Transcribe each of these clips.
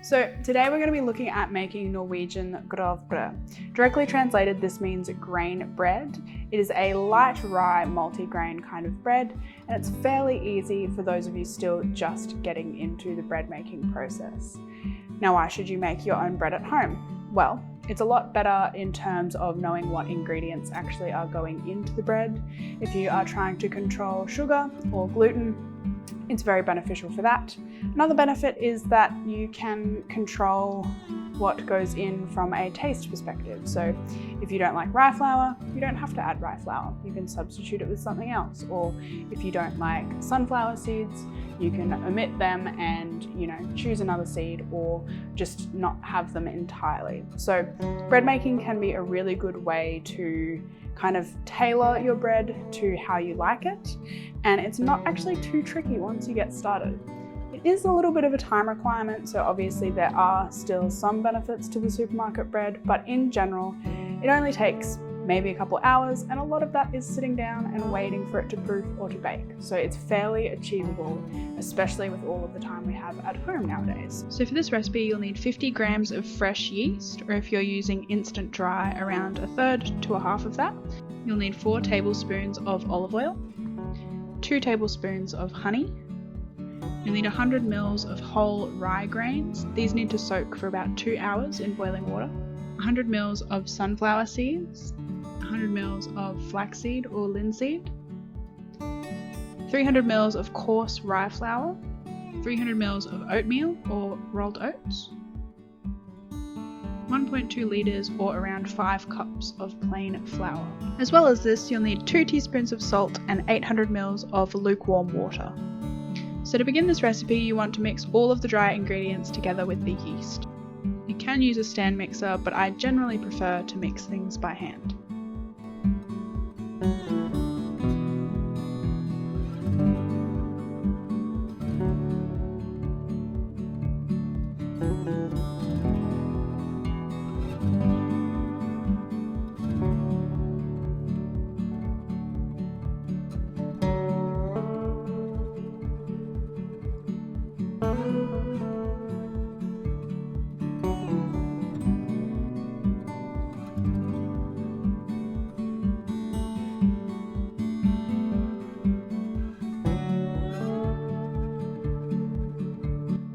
So today we're going to be looking at making Norwegian Grovbrød. Directly translated, this means grain bread. It is a light rye multi-grain kind of bread, and it's fairly easy for those of you still just getting into the bread making process. Now, why should you make your own bread at home? Well, it's a lot better in terms of knowing what ingredients actually are going into the bread. If you are trying to control sugar or gluten, it's very beneficial for that. Another benefit is that you can control what goes in from a taste perspective. So if you don't like rye flour, you don't have to add rye flour. You can substitute it with something else. Or if you don't like sunflower seeds, you can omit them and choose another seed or just not have them entirely. So bread making can be a really good way to kind of tailor your bread to how you like it, and it's not actually too tricky once you get started. It is a little bit of a time requirement, so obviously there are still some benefits to the supermarket bread, but in general it only takes maybe a couple hours, and a lot of that is sitting down and waiting for it to proof or to bake. So it's fairly achievable, especially with all of the time we have at home nowadays. So for this recipe, you'll need 50 grams of fresh yeast, or if you're using instant dry, around a third to a half of that. You'll need 4 tablespoons of olive oil, 2 tablespoons of honey. You'll need 100 mils of whole rye grains. These need to soak for about 2 hours in boiling water. 100 mils of sunflower seeds, 100 mils of flaxseed or linseed, 300 mils of coarse rye flour, 300 mils of oatmeal or rolled oats, 1.2 litres or around 5 cups of plain flour. As well as this, you'll need 2 teaspoons of salt and 800 mils of lukewarm water. So to begin this recipe, you want to mix all of the dry ingredients together with the yeast. You can use a stand mixer, but I generally prefer to mix things by hand.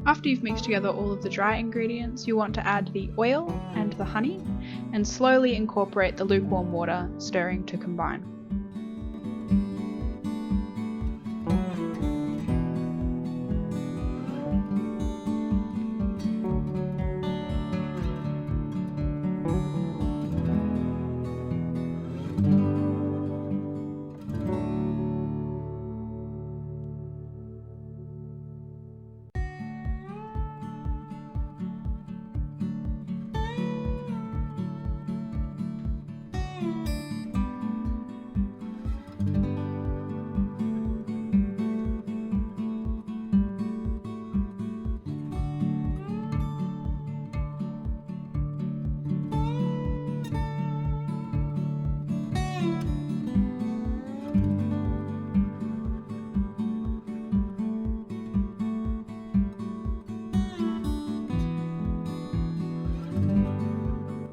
After you've mixed together all of the dry ingredients, you want to add the oil and the honey and slowly incorporate the lukewarm water, stirring to combine.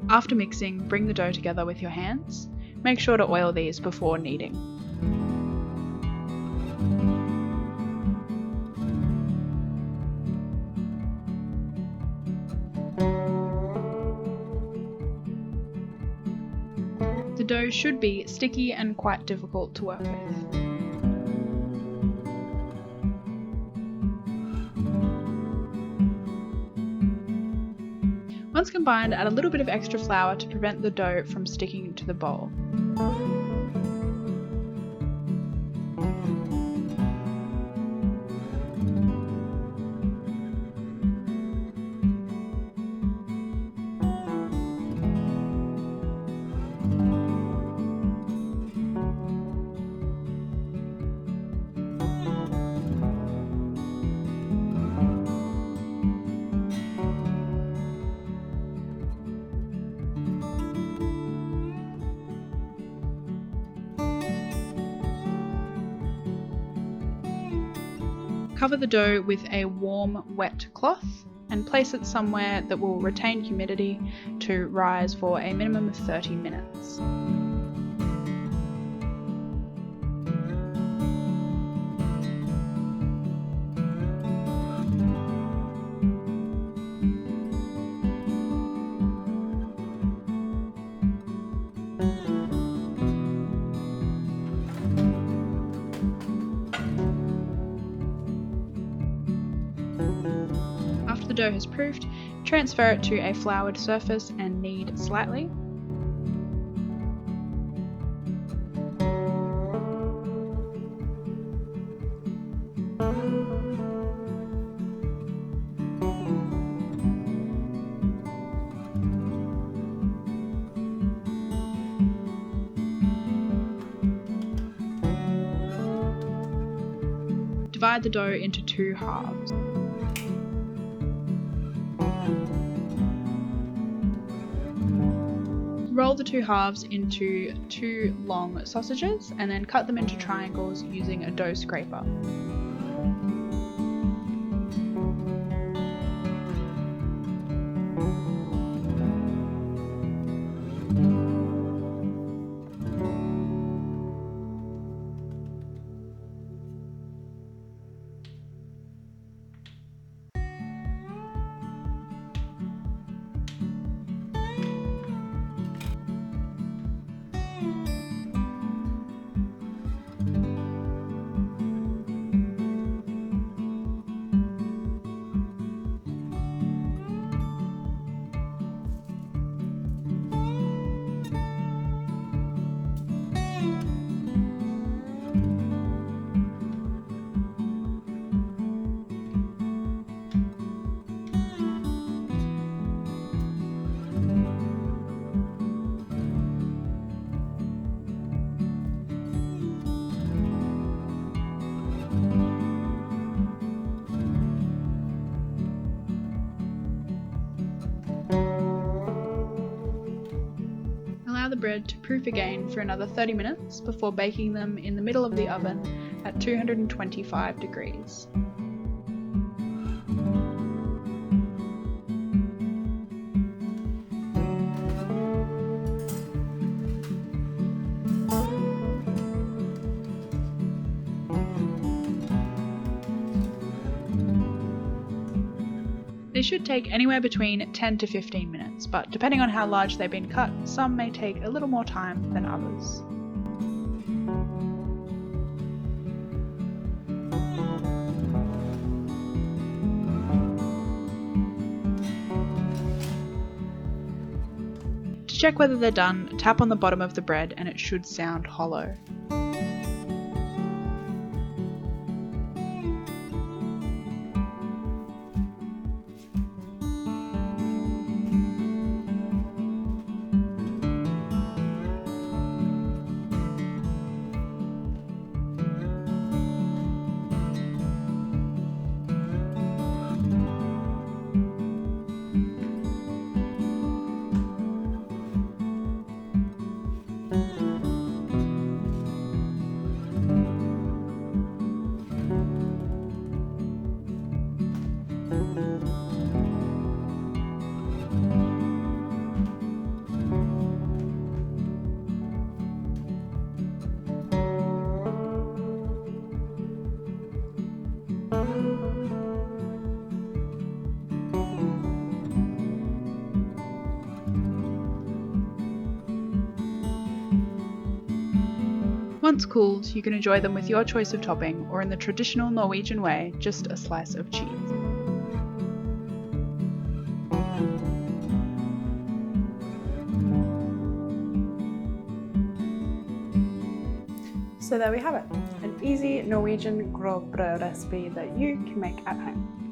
After mixing, bring the dough together with your hands. Make sure to oil these before kneading. The dough should be sticky and quite difficult to work with. Once combined, add a little bit of extra flour to prevent the dough from sticking to the bowl. Cover the dough with a warm, wet cloth and place it somewhere that will retain humidity to rise for a minimum of 30 minutes. After the dough has proofed, transfer it to a floured surface and knead slightly. Divide the dough into 2 halves. Roll the 2 halves into 2 long sausages and then cut them into triangles using a dough scraper. Allow the bread to proof again for another 30 minutes before baking them in the middle of the oven at 225 degrees. They should take anywhere between 10 to 15 minutes, but depending on how large they've been cut, some may take a little more time than others. To check whether they're done, tap on the bottom of the bread and it should sound hollow. Once cooled, you can enjoy them with your choice of topping, or in the traditional Norwegian way, just a slice of cheese. So there we have it, an easy Norwegian Grovbrød recipe that you can make at home.